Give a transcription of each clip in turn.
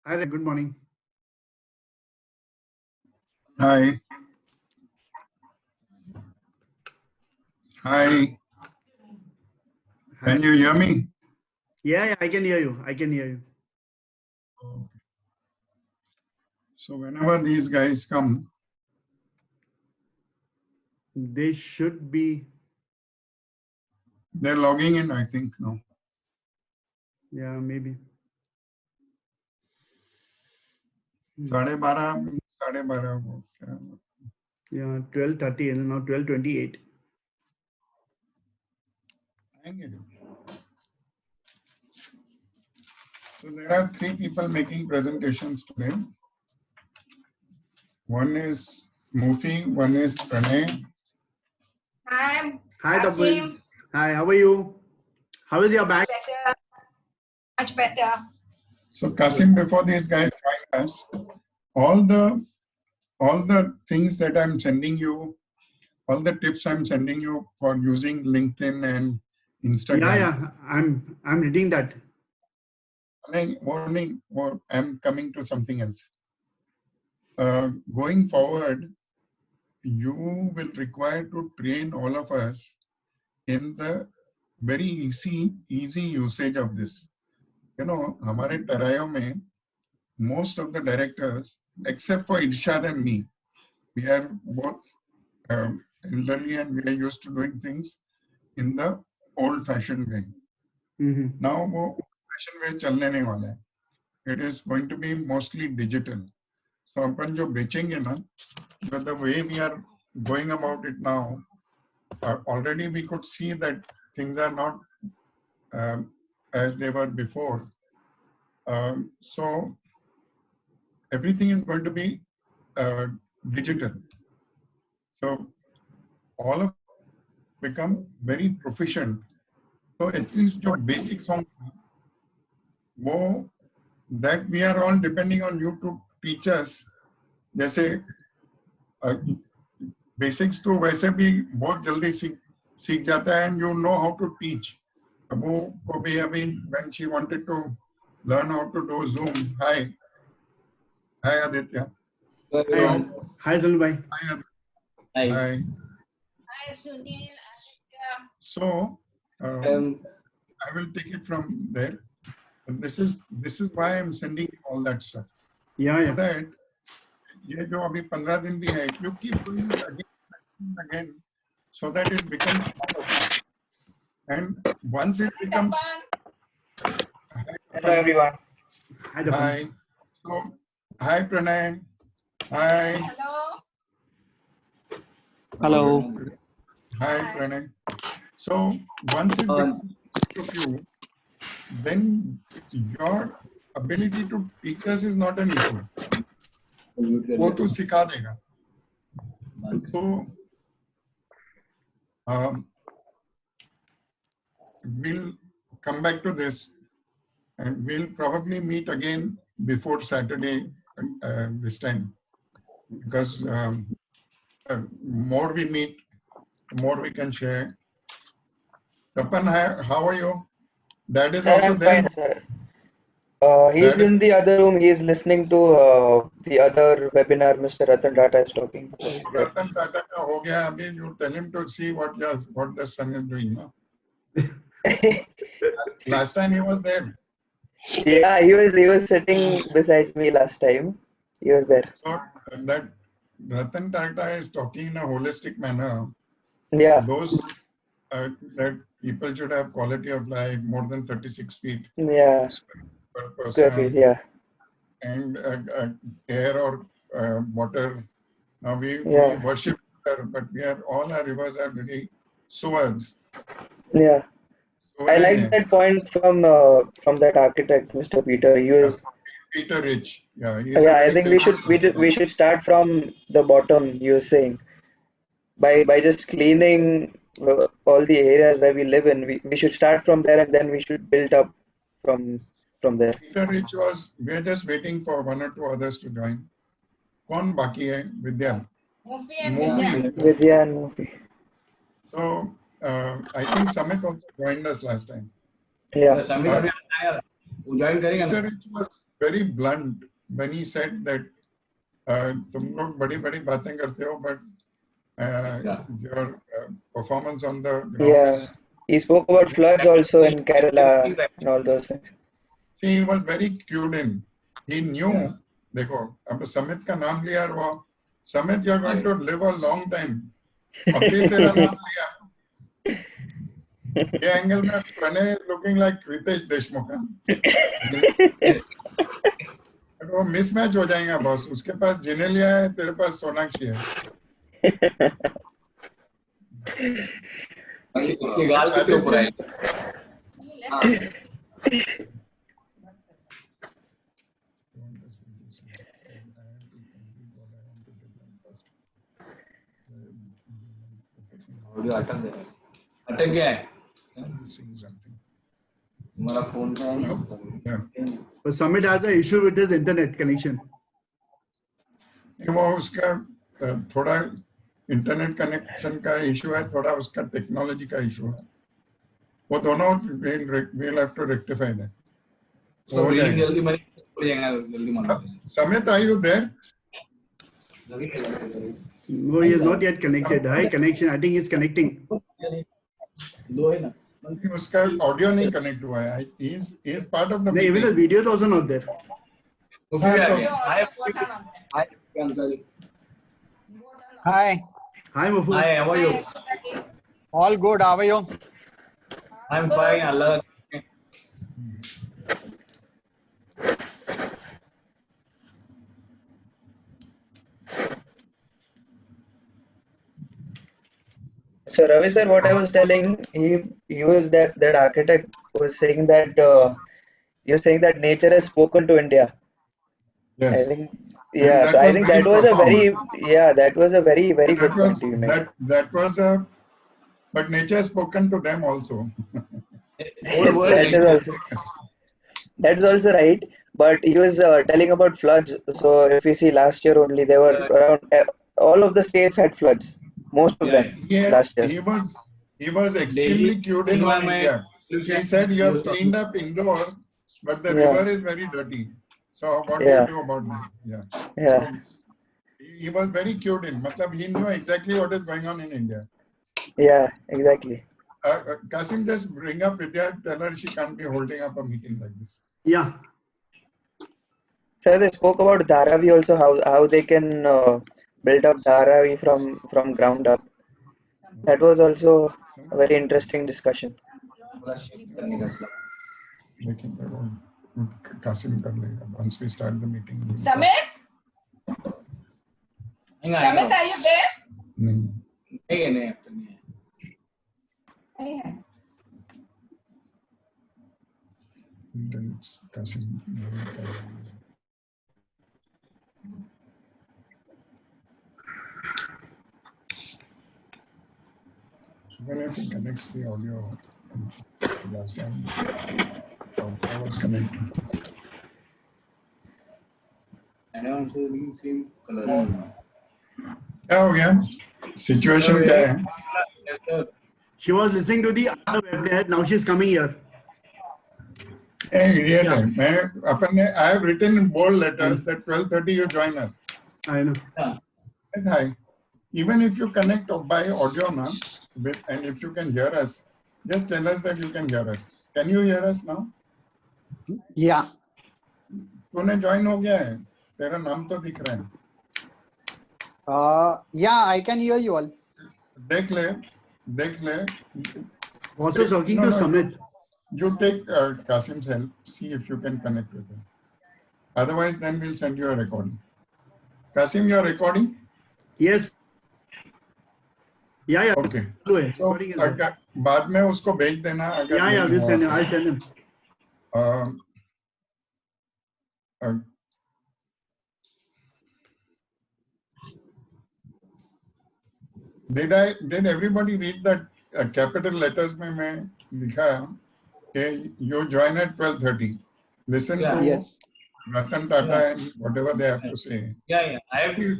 Hi, good morning. Hi. Hi. Can you hear me? Yeah, I can hear you. I can hear you. Okay. So whenever these guys come, They should be. they're logging in, I think, no. Yeah, maybe. 12:30 12:30. Yeah, 12:30 and now 12:28. So there are three people making presentations today. One is Mufi, one is Pranay. Hi, Hi, Tapu. Kasim. Hi, how are you? How is your back? Better. Much better. So Kasim, before these guys join us, all the things that I'm sending you, all the tips I'm sending you for using LinkedIn and Instagram. Yeah, I'm reading that. Or I'm coming to something else. Going forward, you will require to train all of us in the very easy usage of this. You know, हमारे टरायो में most of the directors, except for Irshad and me, we are both elderly and we are used to doing things in the old-fashioned way. Now वो old-fashioned way चलने नहीं वाला है. It is going to be mostly digital. So अपन जो बेचेंगे ना, but the way we are going about it now, already we could see that things are not as they were before. So everything is going to be digital. So all of become very proficient. So at least your basic song, that we are all depending on you to teach us. जैसे basics तो वैसे भी बहुत जल्दी सीख जाता है and you know how to teach. Abu को भी अभी when she wanted to learn how to do Zoom. Hi Aditya. So, hi Zulu bhai. Hi. Hi, Sunil. So I will take it from there. And this is why I'm sending all that stuff. Yeah. So that ये जो अभी 15 दिन भी है, you keep doing it again and again, so that it becomes part of it. And once it becomes. Hello everyone. Hi. So, hi Pranay. Hi. Hello. Hi Pranay. So once it becomes part of you, then your ability to teach us is not an issue. वो तो सिखा देगा. So we'll come back to this, and we'll probably meet again before Saturday this time, because more we meet, the more we can share. Tapan, how are you? Dad is also I'm there. fine, sir. He's in the other room. He's listening to the other webinar Mr. Ratan Tata is talking. Ratan Tata ka ho gaya abhi. You tell him to see what the son is doing. No? Last time he was there. Yeah, he was sitting besides me last time. He was there. So that Ratan Tata is talking in a holistic manner. Yeah. Those that people should have quality of life more than 36 feet. Yeah. Per person. Square feet. Yeah. And air or water. Now we worship water, but all our rivers are really sewers. Yeah. I like that point from that architect, Mr. Peter. He was Peter Rich. Yeah. I think we should start from the bottom. You were saying by just cleaning all the areas where we live in. We should start from there and then we should build up from there. Peter Rich we're just waiting for one or two others to join. कौन बाकी है? Vidya. Vidya and Mufi. So I think Samit also joined us last time. Yeah. Samit join करेगा ना? very blunt when he said that तुम लोग बड़ी-बड़ी बातें करते हो, but your performance on the ground Yeah, is. he spoke about floods also in Kerala and all those things. See, he was very cued in. He knew. देखो, अब समित का नाम लिया और वो समित, you are going to live a long time. अभी तेरा नाम लिया. ये एंगल में प्रणय looking like रितेश देशमुख है. वो मिसमैच हो जाएगा बॉस. उसके पास जिनेलिया है, तेरे पास सोनाक्षी है. इसके गाल कितने ऊपर है? ऑडियो अटक गया है. हमारा फोन का है. But Summit has an issue with his internet connection. वो उसका थोड़ा इंटरनेट कनेक्शन का इशू है, थोड़ा उसका टेक्नोलॉजी का इशू है. वो दोनों we'll have to rectify that. तो जल्दी money Samit, are you there? No, he is not yet connected. High connection. I think he's connecting. दो है ना. उसका ऑडियो नहीं कनेक्ट हुआ है. He is part of the No, even the meeting. video is also not there. तो फिर आ गया. Hi. Uncle. Hi, Hi, Mufu. Hi, how are you? all good. How are you? I'm fine. Allah. So Ravi sir, what I was telling, he was that architect was saying that you're saying that nature has spoken to India. I Yes. think And yeah. that So I was think very that was a profound. that was a very That good was point you made. that was a, but nature has spoken to them also. Whole world. That is also right. But he was telling about floods. So if you see last year only, there were around all of the states had floods. Most of them last year. He was extremely Delhi, cued in on India. He said you have cleaned up Indore, but the Yeah. river is very dirty. So what do Yeah. you do about that? Yeah. Yeah. So he was very cued in. Matlab, he knew exactly what is going on in India. Yeah. Exactly. Kasim, just bring up Vidya. Tell her she can't be holding up a meeting like this. Yeah. So they spoke about Dharavi also, how they can build up Dharavi from ground up. That was also a very interesting discussion. Kasim kar lega. Once we start the meeting. Samit? Samit, are you there? नहीं. नहीं. नहीं है. Then it's Kasim. Even if he connects the audio, last time I was connected. मैंने उनको same colour. क्या हो गया? Situation क्या है? She was listening to the other webcast. Now she's coming here. Hey, idiot है. मैं अपन ने I have written in bold letters that 12:30 you join us. I know. And hi. Even if you connect by audio now, and if you can hear us, just tell us that you can hear us. Can you hear us now? Yeah. तूने join हो गया है. तेरा नाम तो दिख रहा है. Yeah, I can hear you all. देख ले. Also talking to Samit. You take Kasim's help. See if you can connect with him. Otherwise, then we'll send you a recording. Kasim, you're recording? Yes. Yeah. Okay. So, So, बाद में उसको भेज देना अगर yeah, नहीं we'll send him. हुआ I'll send him. Did everybody read that capital letters में मैं लिखा कि you join at 12:30. Listen to Yes. Ratan Tata and whatever they have to say. Yeah. I have two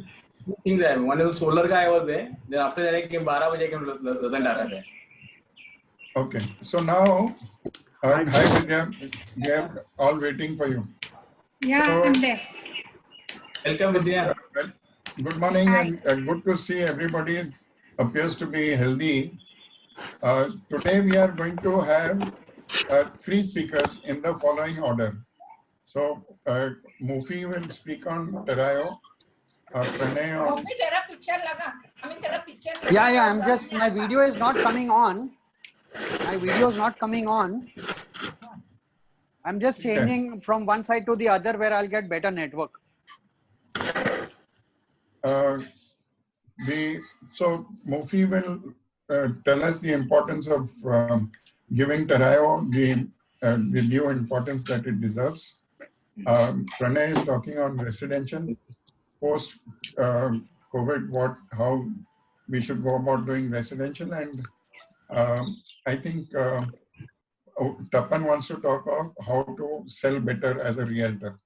things. One is the solar guy was there. Then after that I came 12 बजे came Ratan Tata there. Okay. So now, hi Vidya, we are all waiting for you. Yeah, So, I'm there. Welcome, Vidya. well, good morning, Hi. and good to see everybody appears to be healthy. Today we are going to have three speakers in the following order. So, Mufi will speak on Terayo, Pranay on. Mufi, तेरा picture लगा. I mean, तेरा picture नहीं Yeah, लगा, I'm वो just, नहीं my आता. video is not coming on. My video is not coming on. I'm just Okay. changing from one side to the other where I'll get better network. So Mufi will tell us the importance of giving Terayo the due importance that it deserves. Pranay is talking on residential post COVID, how we should go about doing residential, and I think Tapan wants to talk of how to sell better as a realtor.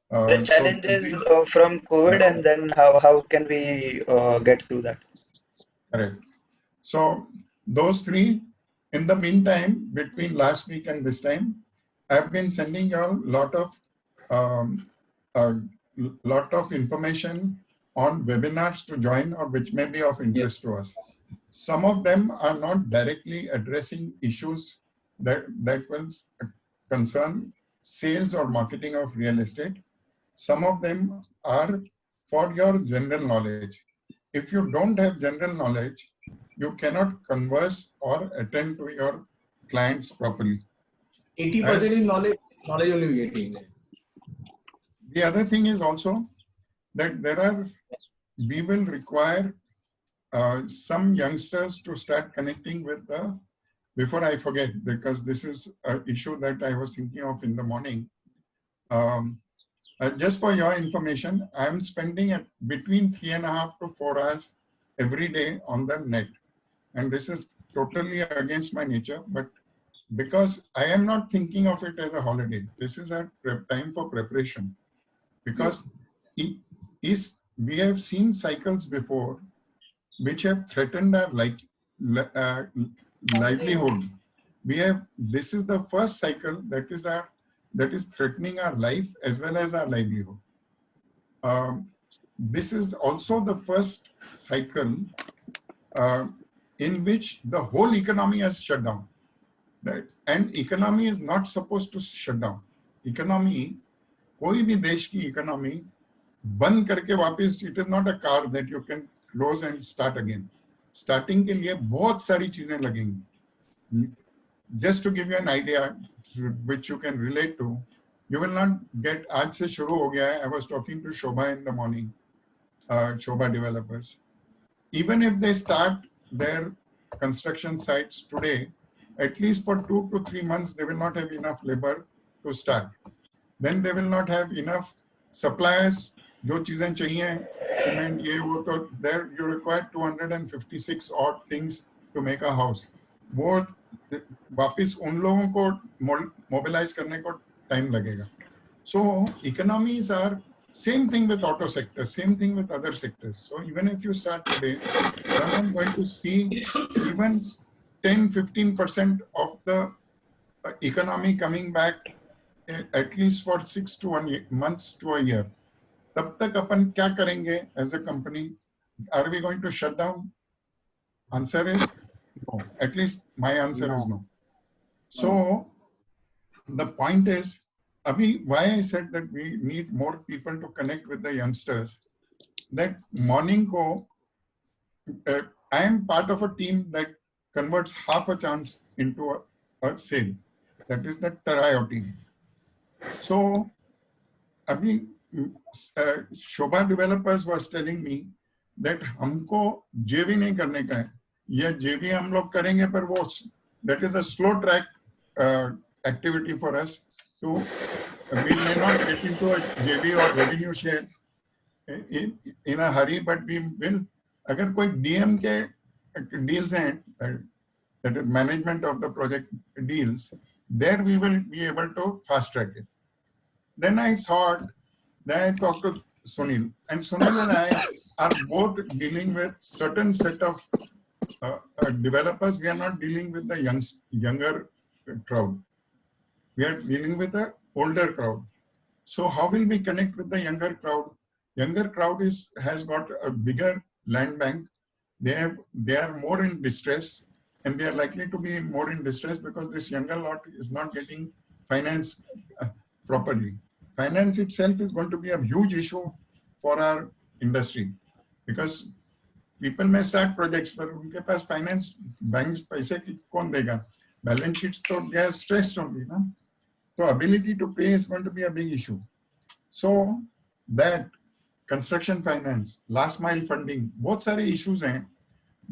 The So challenges from COVID, yeah, and then how can we get through that? correct. So those three. In the meantime, between last week and this time, I've been sending you a um, lot of information on webinars to join or which may be of interest to us. Some of them are not directly addressing issues that will concern sales or marketing of real estate. Some of them are for your general knowledge. If you don't have general knowledge, you cannot converse or attend to your clients properly. 80% is knowledge only we getting. The other thing is also that we will require some youngsters to start connecting with before I forget, because this is an issue that I was thinking of in the morning. Just for your information, I'm spending between 3.5 to 4 hours every day on the net. And this is totally against my nature, but because I am not thinking of it as a holiday, this is a time for preparation. Because we have seen cycles before which have threatened our livelihood. This is the first cycle that is threatening our life as well as our livelihood. This is also the first cycle in which the whole economy has shut down. And economy is not supposed to shut down. Economy, कोई भी देश की economy बंद करके वापस, it is not a car that you can close and start again. Starting के लिए बहुत सारी चीजें लगेंगी. Just to give you an idea which you can relate to, you will not get, आज से शुरू हो गया है. I was talking to Shobha in the morning, Shobha developers. Even if they start their construction sites today, at least for 2 to 3 months, they will not have enough labor to start. Then they will not have enough suppliers. जो चीजें चाहिए, cement, ये वो, तो there you require 256 odd things to make a house. वो वापिस उन लोगों को mobilize करने को time लगेगा. So economies are same thing with auto sector, same thing with other sectors. So even if you start today, you're not going to see even 10-15% of the economy coming back at least for 6 to 1 months to a year. तब तक अपन क्या करेंगे as a company? Are we going to shut down? Answer is no. At least my answer is no. So the point is, Abhi, why I said that we need more people to connect with the youngsters. That morning ko, I am part of a team that converts half a chance into a sale. That is the Terayo team. So, Abhi, Shobha developers was telling me that हमको JV नहीं करने का है. या JV हम लोग करेंगे, पर वो that is a slow track activity for us. So we may not get into a JV or revenue share in a hurry, but we will. अगर कोई DM के deals हैं, that is management of the project deals, there we will be able to fast track it. Then I thought, then I talked to Sunil, and Sunil and I are both dealing with certain set of developers. We are not dealing with the younger crowd. We are dealing with the older crowd. So how will we connect with the younger crowd? Younger crowd has got a bigger land bank. They are more in distress, and they are likely to be more in distress because this younger lot is not getting finance properly. Finance itself is going to be a huge issue for our industry because people may start projects, but उनके पास finance banks पैसे कौन देगा? Balance sheets तो they are stressed only, ना? So ability to pay is going to be a big issue. So that construction finance, last mile funding, बहुत सारे issues हैं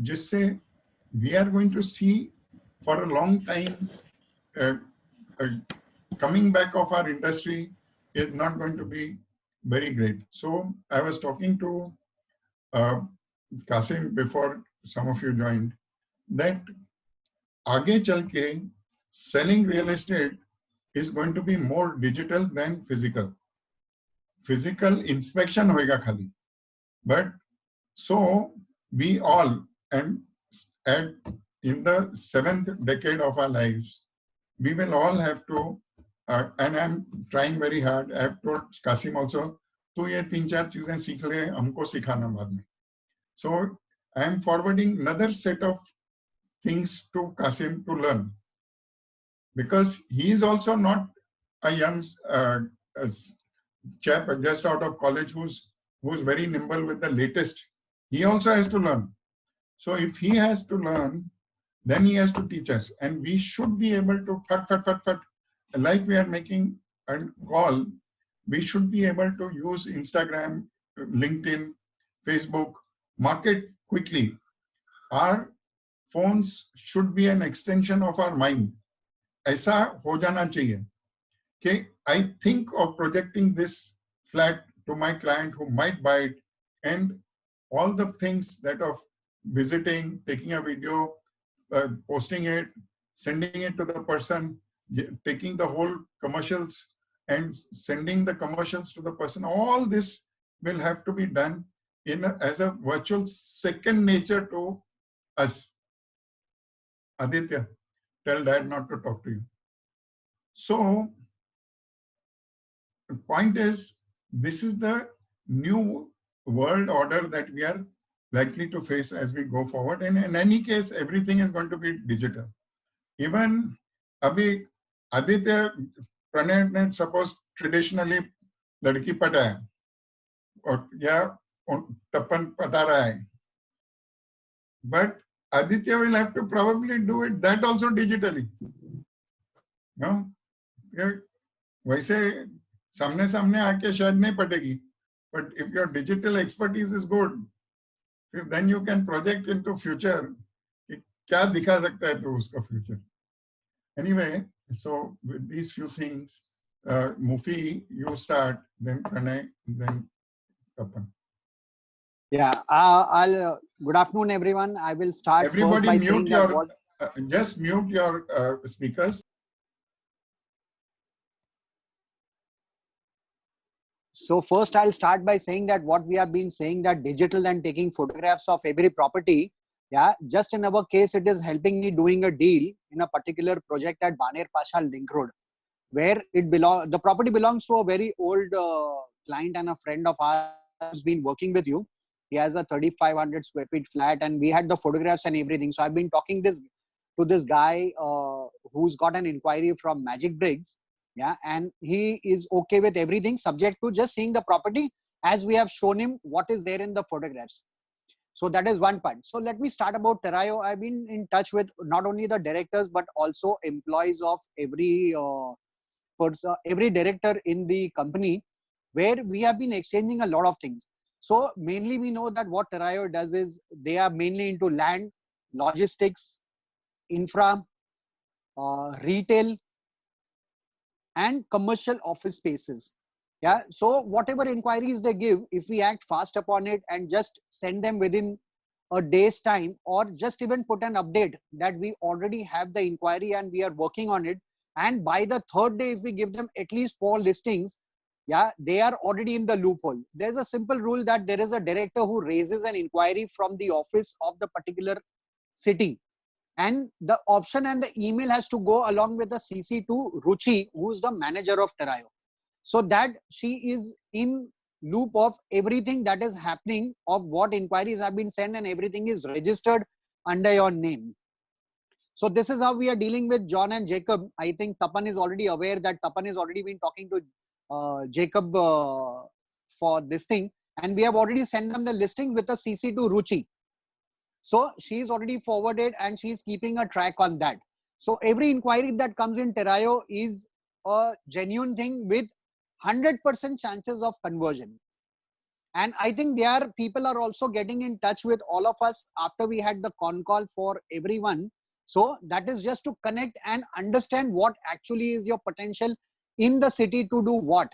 जिससे we are going to see for a long time uh, uh, coming back of our industry is not going to be very great. So I was talking to Kasim before some of you joined that आगे चल के selling real estate is going to be more digital than physical. Physical inspection होएगा खाली, but so we all, and at in the 7th decade of our lives, we will all have to, and I'm trying very hard. I have told Kasim also, तो ये 3-4 चीजें सीख ले, हमको सिखाना बाद में. So I am forwarding another set of things to Kasim to learn, because he is also not a young chap just out of college who's very nimble with the latest. He also has to learn. So if he has to learn, then he has to teach us, and we should be able to fat, like we are making a call. We should be able to use Instagram, LinkedIn, Facebook, market quickly. Our phones should be an extension of our mind. ऐसा हो जाना चाहिए कि I think of projecting this flat to my client who might buy it, and all the things that of visiting, taking a video, posting it, sending it to the person, taking the whole commercials and sending the commercials to the person, all this will have to be done as a virtual second nature to us. Aditya, tell dad not to talk to you. So the point is, this is the new world order that we are likely to face as we go forward. And in any case, everything is going to be digital. Even abhi Aditya Pranay ne suppose traditionally ladki pata hai or ya tappan pata raha hai, but Aditya will have to probably do it that also digitally. No, वैसे सामने सामने आके शायद नहीं पटेगी, but if your digital expertise is good, then you can project into future कि क्या दिखा सकता है तो उसका future. Anyway, so with these few things, Mufi, you start, then Pranay, then Tapan. Yeah, good afternoon, everyone. I will start Everybody first by mute saying your, that what, just mute your speakers. so first I'll start by saying that what we have been saying, that digital and taking photographs of every property. Yeah, just in our case, it is helping me doing a deal in a particular project at Baner Pasha Link Road, where the property belongs to a very old client and a friend of ours who's been working with you. He has a 3,500 square feet flat, and we had the photographs and everything. So I've been talking to this guy who's got an inquiry from Magic Briggs. Yeah, and he is okay with everything subject to just seeing the property as we have shown him what is there in the photographs. So that is one part. So let me start about Terayo. I've been in touch with not only the directors but also employees of every director in the company, where we have been exchanging a lot of things. So mainly we know that what Terayo does is they are mainly into land, logistics, infra, retail, and commercial office spaces. Yeah, so whatever inquiries they give, if we act fast upon it and just send them within a day's time, or just even put an update that we already have the inquiry and we are working on it, and by the third day if we give them at least 4 listings, yeah, they are already in the loophole. There's a simple rule that there is a director who raises an inquiry from the office of the particular city, and the option and the email has to go along with the CC to Ruchi, who is the manager of Terayo. so that she is in loop of everything that is happening, of what inquiries have been sent, and everything is registered under your name. So this is how we are dealing with John and Jacob. I think Tapan is already aware that Tapan has already been talking to Jacob for this thing, and we have already sent them the listing with a CC to Ruchi. So she's already forwarded and she's keeping a track on that. So every inquiry that comes in Terayo is a genuine thing with 100% chances of conversion. And I think people are also getting in touch with all of us after we had the con call for everyone. So that is just to connect and understand what actually is your potential in the city to do what.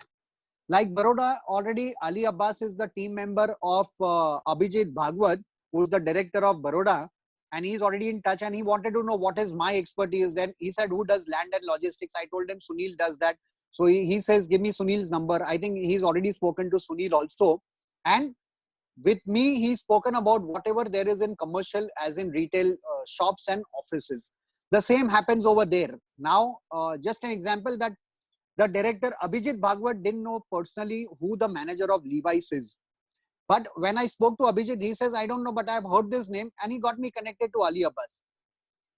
Like Baroda, already Ali Abbas is the team member of Abhijit Bhagwat, who is the director of Baroda, and he's already in touch, and he wanted to know what is my expertise. Then he said, who does land and logistics? I told him Sunil does that. So he says, give me Sunil's number. I think he's already spoken to Sunil also. And with me, he's spoken about whatever there is in commercial, as in retail shops and offices. The same happens over there. Now, just an example that the director Abhijit Bhagwat didn't know personally who the manager of Levi's is. But when I spoke to Abhijit, he says, I don't know, but I've heard this name, and he got me connected to Ali Abbas.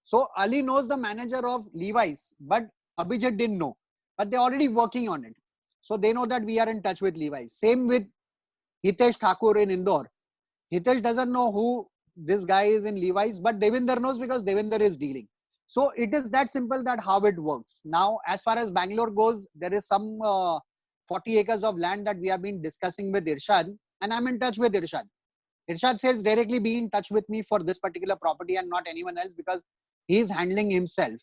So Ali knows the manager of Levi's, but Abhijit didn't know. But they're already working on it. So they know that we are in touch with Levi's. Same with Hitesh Thakur in Indore. Hitesh doesn't know who this guy is in Levi's, but Devinder knows because Devinder is dealing. So it is that simple that how it works. Now, as far as Bangalore goes, there is some 40 acres of land that we have been discussing with Irshad, and I'm in touch with Irshad. Irshad says directly be in touch with me for this particular property and not anyone else because he is handling himself.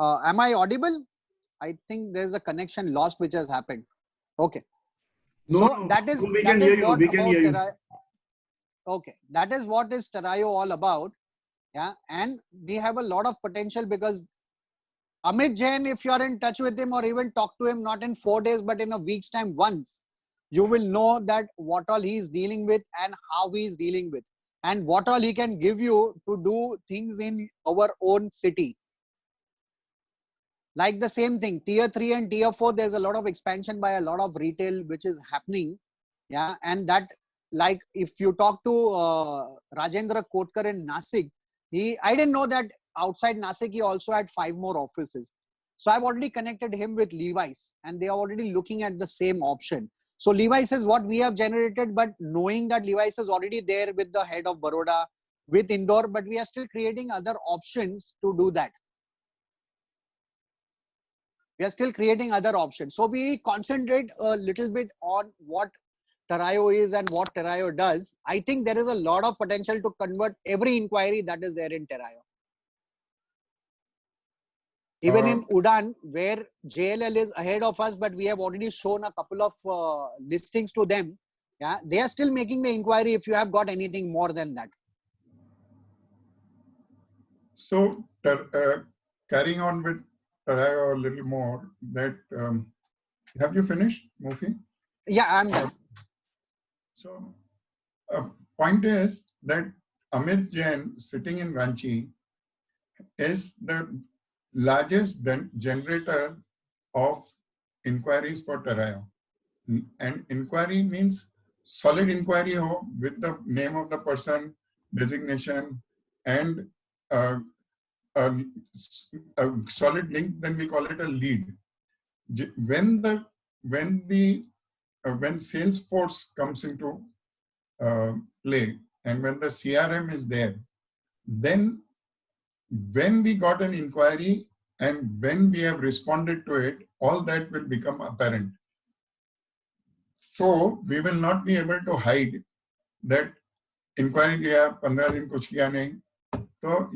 Am I audible? I think there's a connection lost which has happened. Okay. No, So no, that is we can hear you. We can hear you. Okay, that is what is Terayo all about. Yeah, and we have a lot of potential because Amit Jain, if you are in touch with him or even talk to him, not in 4 days, but in a week's time once, you will know that what all he is dealing with and how he is dealing with and what all he can give you to do things in our own city. Like the same thing, tier 3 and tier 4, there's a lot of expansion by a lot of retail which is happening. Yeah, and that, like if you talk to Rajendra Kotkar in Nasik, I didn't know that outside Nasik he also had 5 more offices. So I've already connected him with Levi's and they are already looking at the same option. So Levi's is what we have generated, but knowing that Levi's is already there with the head of Baroda, with Indore, but we are still creating other options to do that. We are still creating other options. So we concentrate a little bit on what Terayo is and what Terayo does. I think there is a lot of potential to convert every inquiry that is there in Terayo. Even in Udan, where JLL is ahead of us, but we have already shown a couple of listings to them. Yeah, they are still making the inquiry if you have got anything more than that. So carrying on with Terayo a little more, that have you finished, Mufi? Yeah, I'm done. So point is that Amit Jain sitting in Ranchi is the largest generator of inquiries for Terayo. And inquiry means solid inquiry with the name of the person, designation, and a solid link, then we call it a lead. When Salesforce comes into play and when the CRM is there, then when we got an inquiry and when we have responded to it, all that will become apparent. So we will not be able to hide that inquiry kiya, 15 din kuch kiya nahi. So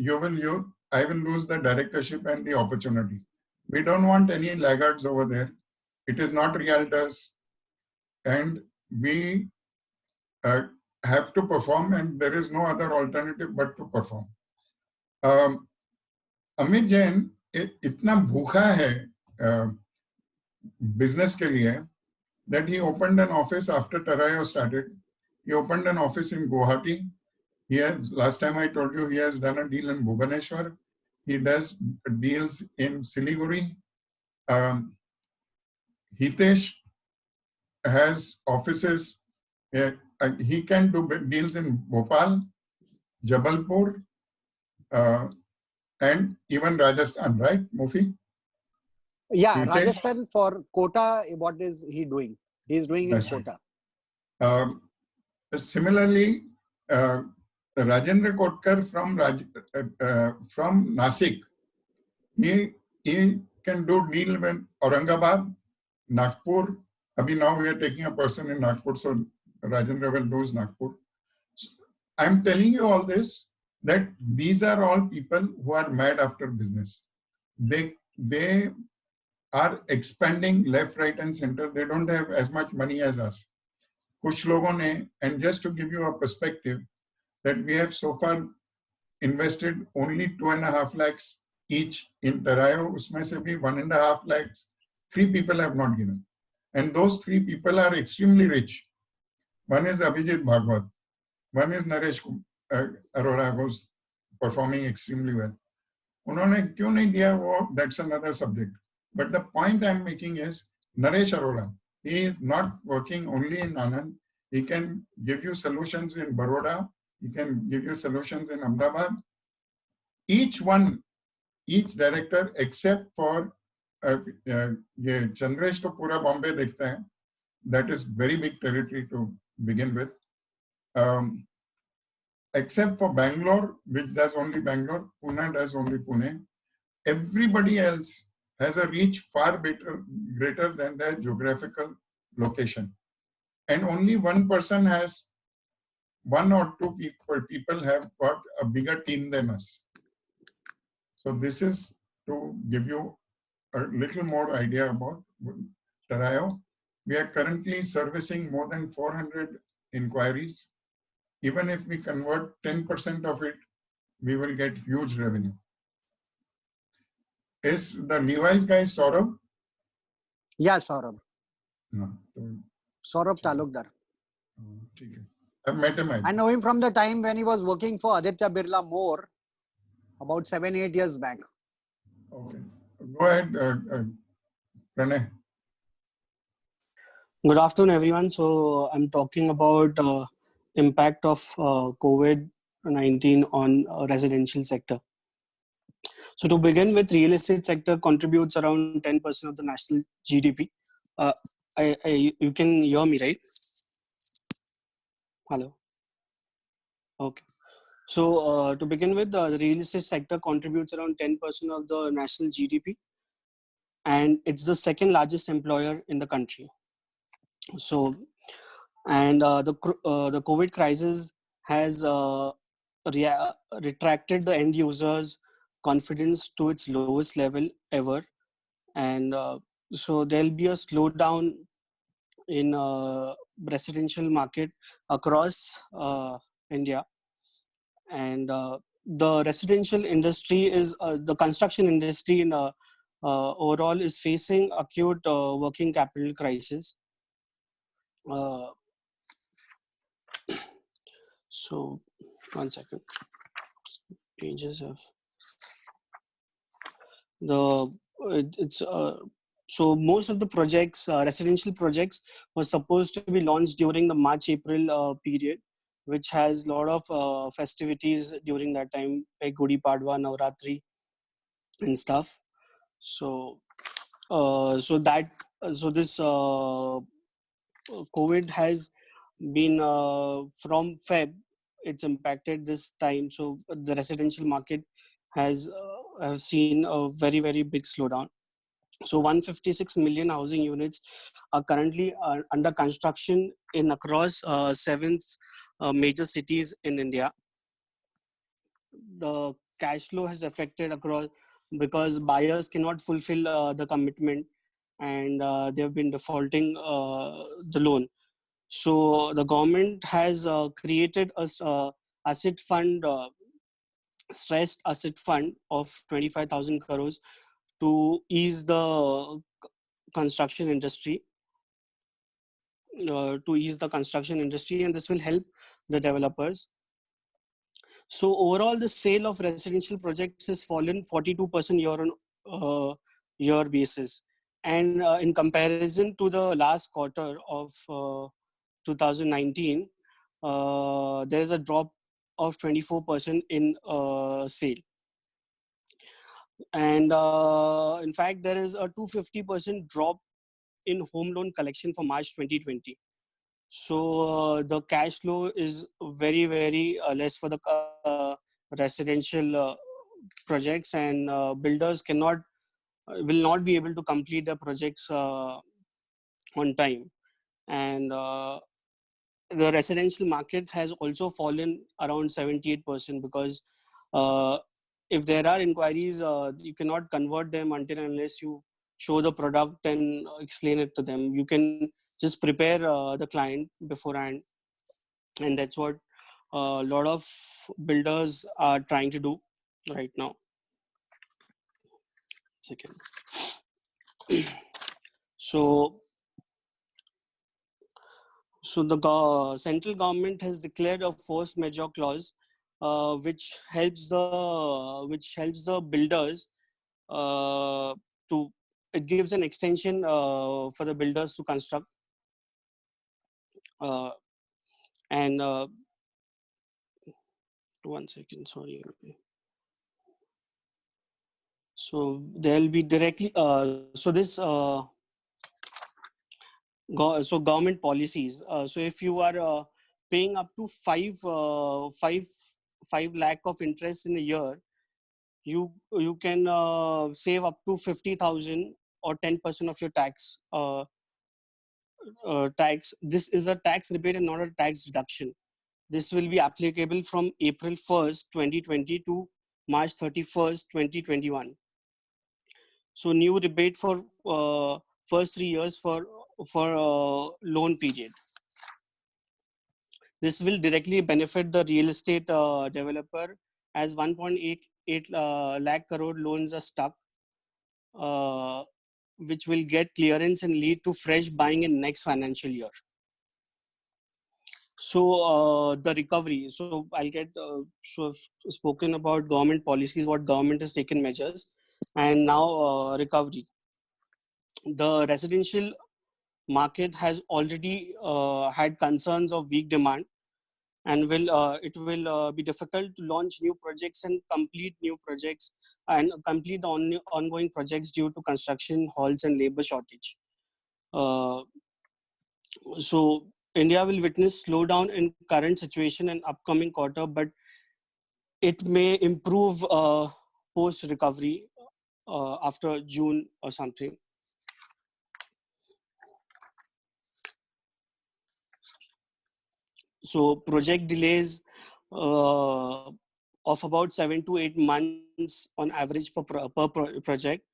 I will lose the directorship and the opportunity. We don't want any laggards over there. It is not Realtors, and we have to perform, and there is no other alternative but to perform. Amit Jain itna bhukha hai business ke liye that he opened an office after Terayo started. He opened an office in Guwahati. Last time I told you he has done a deal in Bhubaneswar. He does deals in Siliguri. Hitesh has offices. He can do deals in Bhopal, Jabalpur, and even Rajasthan, right, Mufi? Yeah, Hitesh? Rajasthan for Kota, what is he doing? He is doing in That's right. Kota. Similarly, Rajendra Kotkar from Nasik, he can do deal with Aurangabad, Nagpur. Abhi now we are taking a person in Nagpur, so Rajendra will do Nagpur. So I'm telling you all this, that these are all people who are mad after business. They are expanding left, right, and center. They don't have as much money as us. कुछ लोगों ने, and just to give you a perspective, that we have so far invested only 2.5 lakhs each in Tarayo. Usme se bhi 1.5 lakhs, 3 people have not given. And those 3 people are extremely rich. One is Abhijit Bhagwat. One is Naresh Arora, who's performing extremely well. उन्होंने क्यों नहीं दिया वो, that's another subject. But the point I'm making is, Naresh Arora, he is not working only in Anand. He can give you solutions in Baroda. He can give you solutions in Ahmedabad. Each director, except for ये चंद्रेश तो पूरा बॉम्बे देखता है. That is very big territory to begin with. Except for Bangalore, which does only Bangalore, Pune does only Pune. Everybody else has a reach far greater than their geographical location. And only one person has, 1 or 2 people have got a bigger team than us. So this is to give you a little more idea about Tarayo. We are currently servicing more than 400 inquiries. Even if we convert 10% of it, we will get huge revenue. Is the Levi's guy Saurabh? Yeah, Saurabh. No. Saurabh Talukdar. I've met him. I know him from the time when he was working for Aditya Birla More, about 7-8 years back. Okay. Go ahead, Pranay. Good afternoon, everyone. So I'm talking about impact of COVID-19 on residential sector. So to begin with, real estate sector contributes around 10% of the national GDP. You can hear me, right? Hello. Okay. So to begin with, the real estate sector contributes around 10% of the national GDP, and it's the second largest employer in the country. So, and the COVID crisis has retracted the end users' confidence to its lowest level ever, and so there'll be a slowdown in residential market across India, and the residential industry is the construction industry in overall is facing acute working capital crisis. So 1 second, pages have it's so most of the projects, residential projects, were supposed to be launched during the March-April period, which has a lot of festivities during that time, like Gudi Padwa, Navratri, and stuff. So, this COVID has been from Feb. It's impacted this time. So the residential market has seen a very big slowdown. So 156 million housing units are currently under construction in across 7 major cities in India. The cash flow has affected across because buyers cannot fulfill the commitment, and they have been defaulting the loan. So the government has created a asset fund, stressed asset fund of 25,000 crores to ease the construction industry, and this will help the developers. So overall, the sale of residential projects has fallen 42% year on year basis. And in comparison to the last quarter of 2019, there's a drop of 24% in sale. And in fact, there is a 250% drop in home loan collection for March 2020. So the cash flow is very, very less for the residential projects, and builders will not be able to complete the projects on time. And the residential market has also fallen around 78% because if there are inquiries, you cannot convert them until unless you show the product and explain it to them. You can just prepare the client beforehand, and that's what a lot of builders are trying to do right now. Second. So the central government has declared a force majeure clause, which helps the builders to it gives an extension for the builders to construct, and 1 second, sorry. So there'll be directly so government policies. So if you are paying up to 5 lakh of interest in a year, you can save up to 50,000 or 10% of your tax. Tax. This is a tax rebate and not a tax deduction. This will be applicable from April 1st, 2020 to March 31st, 2021. So new rebate for first 3 years for loan period. This will directly benefit the real estate developer, as 1.88 lakh crore loans are stuck, which will get clearance and lead to fresh buying in next financial year. So the recovery. So I'll get so I've spoken about government policies, what government has taken measures, and now recovery. The residential market has already had concerns of weak demand, and it will be difficult to launch new projects and complete new projects and complete the ongoing projects due to construction halts and labor shortage. So India will witness slowdown in current situation and upcoming quarter, but it may improve post recovery after June or something. So project delays of about 7 to 8 months on average per project.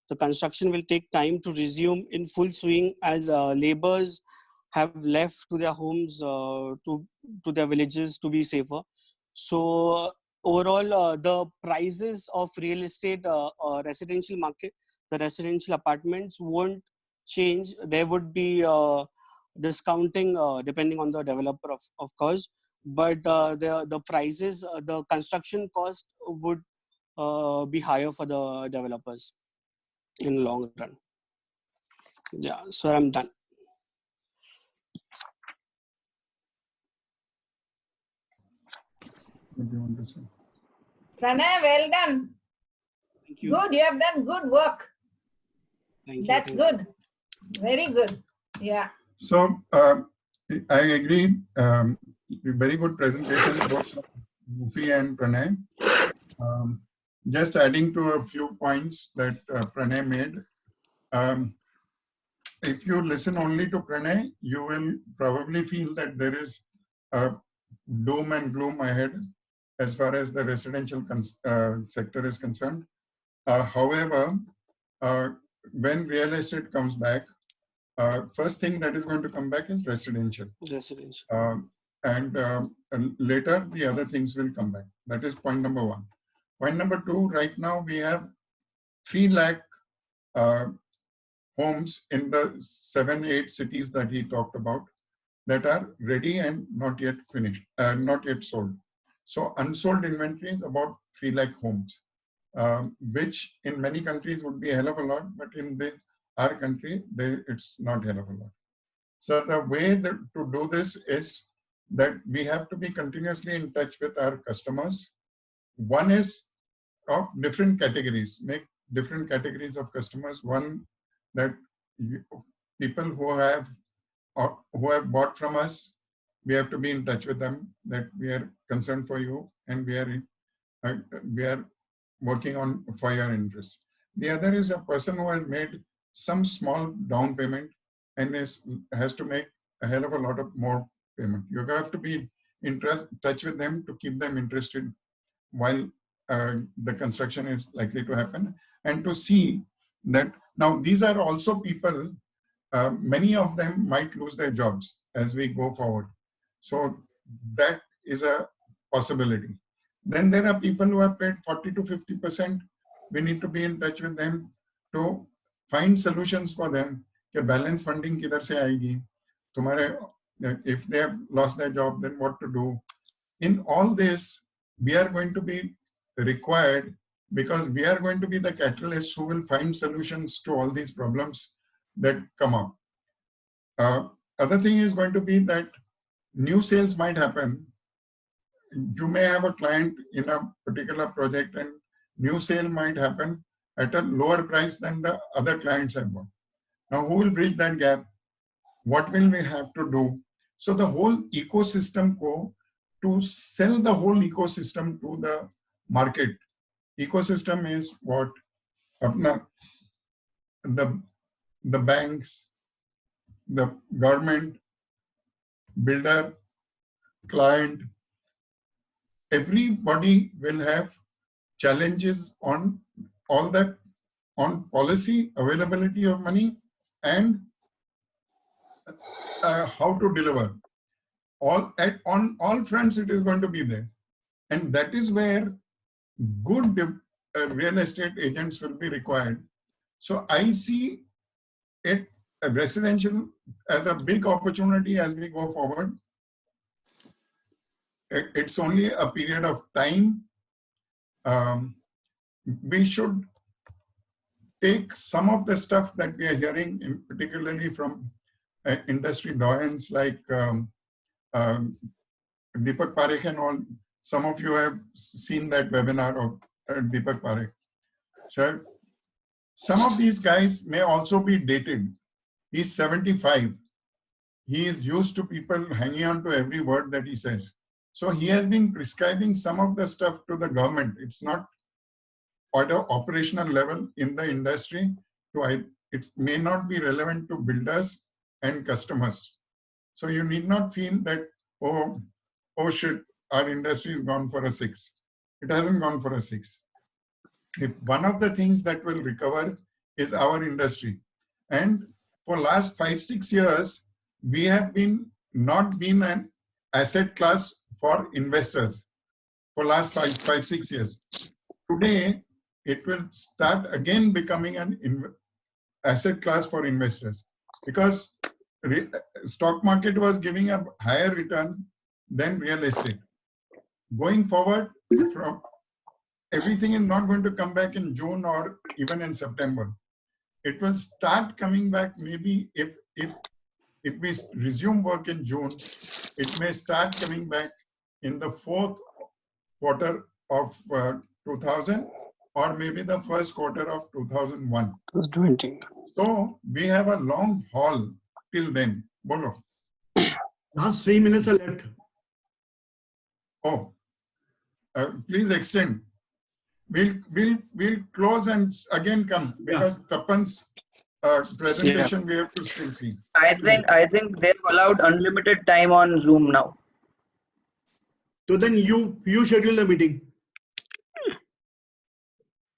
The construction will take time to resume in full swing as laborers have left to their homes, to their villages to be safer. So overall, the prices of real estate residential market, the residential apartments won't change. There would be discounting depending on the developer, of course, but the prices, the construction cost would be higher for the developers in the long run. Yeah, so I'm done. What do you want to say? Pranay, well done. Thank you. Good, you have done good work. Thank you. That's good. Very good. Yeah. So I agree. Very good presentation, both from Mufi and Pranay. Just adding to a few points that Pranay made. If you listen only to Pranay, you will probably feel that there is doom and gloom ahead as far as the residential sector is concerned. However, when real estate comes back, first thing that is going to come back is residential. And later the other things will come back. That is point number one. Point number two, right now we have 3 lakh homes in the 7-8 cities that he talked about that are ready and not yet finished, not yet sold. So unsold inventory is about 3 lakh homes, which in many countries would be a hell of a lot, but in our country, it's not hell of a lot. So the way to do this is that we have to be continuously in touch with our customers. One is of different categories, make different categories of customers. One, that people who have bought from us, we have to be in touch with them, that we are concerned for you and we are working on for your interest. The other is a person who has made some small down payment and has to make a hell of a lot of more payment. You have to be in touch with them to keep them interested while the construction is likely to happen, and to see that now these are also people, many of them might lose their jobs as we go forward. So that is a possibility. Then there are people who have paid 40 to 50%. We need to be in touch with them to find solutions for them. कि balance funding किधर से आएगी? तुम्हारे, if they have lost their job, then what to do? In all this, we are going to be required, because we are going to be the catalysts who will find solutions to all these problems that come up. Other thing is going to be that new sales might happen. You may have a client in a particular project and new sale might happen at a lower price than the other clients have bought. Now, who will bridge that gap? What will we have to do? So the whole ecosystem to sell the whole ecosystem to the market. Ecosystem is what? The banks, the government, builder, client, everybody will have challenges on all that, on policy, availability of money, and how to deliver. On all fronts, it is going to be there. And that is where good real estate agents will be required. So I see it residential as a big opportunity as we go forward. It's only a period of time. We should take some of the stuff that we are hearing, particularly from industry doyens like Deepak Parekh and all. Some of you have seen that webinar of Deepak Parekh. So some of these guys may also be dated. He's 75. He is used to people hanging on to every word that he says. So he has been prescribing some of the stuff to the government. It's not at an operational level in the industry. It may not be relevant to builders and customers. So you need not feel that, oh shit, our industry has gone for a 6. It hasn't gone for a 6. If one of the things that will recover is our industry. And for last 5-6 years, we have not been an asset class for investors for last 5-6 years. Today, it will start again becoming an asset class for investors, because stock market was giving a higher return than real estate. Going forward, everything is not going to come back in June or even in September. It will start coming back maybe if we resume work in June, it may start coming back in the 4th quarter of 2000 or maybe the 1st quarter of 2001. 20. So we have a long haul till then. Bolo. Last 3 minutes are left. Oh, please extend. We'll close and again come, because Tapan's presentation we have to still see. I think they've allowed unlimited time on Zoom now. So then you schedule the meeting.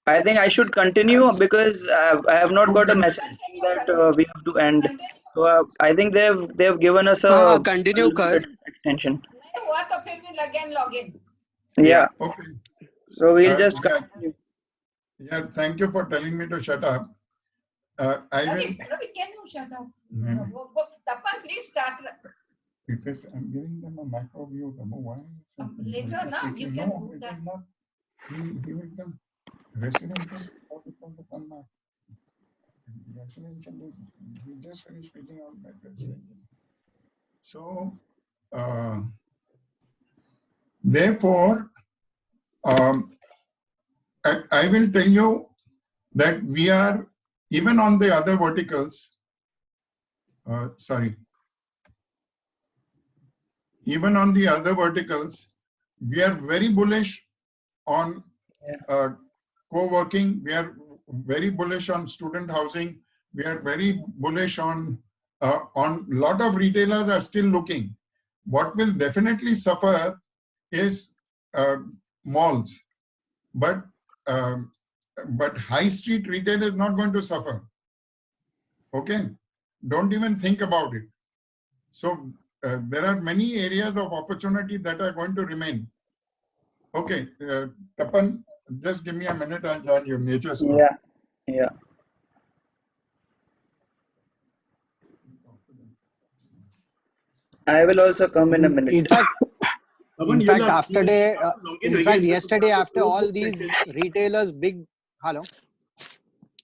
I think I should continue because I have not got a message saying that we have to end. So I think they've given us a Continue, unlimited Kar. extension. What of it will again log in? Yeah. Okay. So we'll just continue. Yeah, thank you for telling me to shut up. I will. Ravi, can you shut up? Tapan, please start. It is, I'm giving them a macro view. Why? Later, now you can No, do it that. is not. He will come. Residential, what is called the Panna. Residential is, we just finished speaking on that residential. So, therefore, I will tell you that we are, even on the other verticals, even on the other verticals, we are very bullish on co-working. We are very bullish on student housing. We are very bullish on lot of retailers are still looking. What will definitely suffer is malls, but high street retail is not going to suffer. Okay, don't even think about it. So there are many areas of opportunity that are going to remain. Okay, Tapan, just give me a minute. I'll join you. Nature School. Yeah. I will also come in a minute. In fact, yesterday after all these retailers, big hello.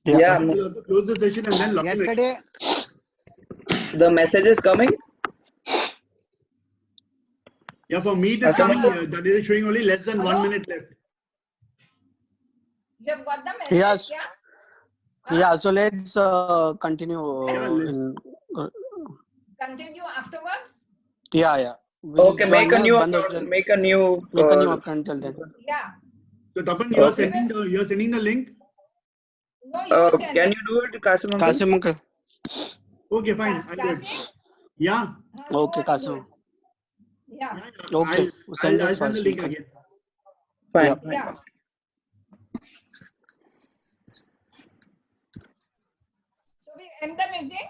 Yeah, You have to close the session and then log in. Yesterday, the message is coming. Yeah, for me it is coming. That is showing only less than 1 minute left. You have got the message, Yes. Yeah, so let's continue. Continue afterwards. Yeah. We'll Okay, make a new account. Make a new account till then. Yeah. So Tapan, you are sending the link. No, you send. Can you do it, Kasim uncle? Kasim uncle. Okay, fine. I'll do it. Yeah. Okay, Kasim. Yeah. Okay, send I'll it send the first. link again. Fine. Yeah. So we end the meeting.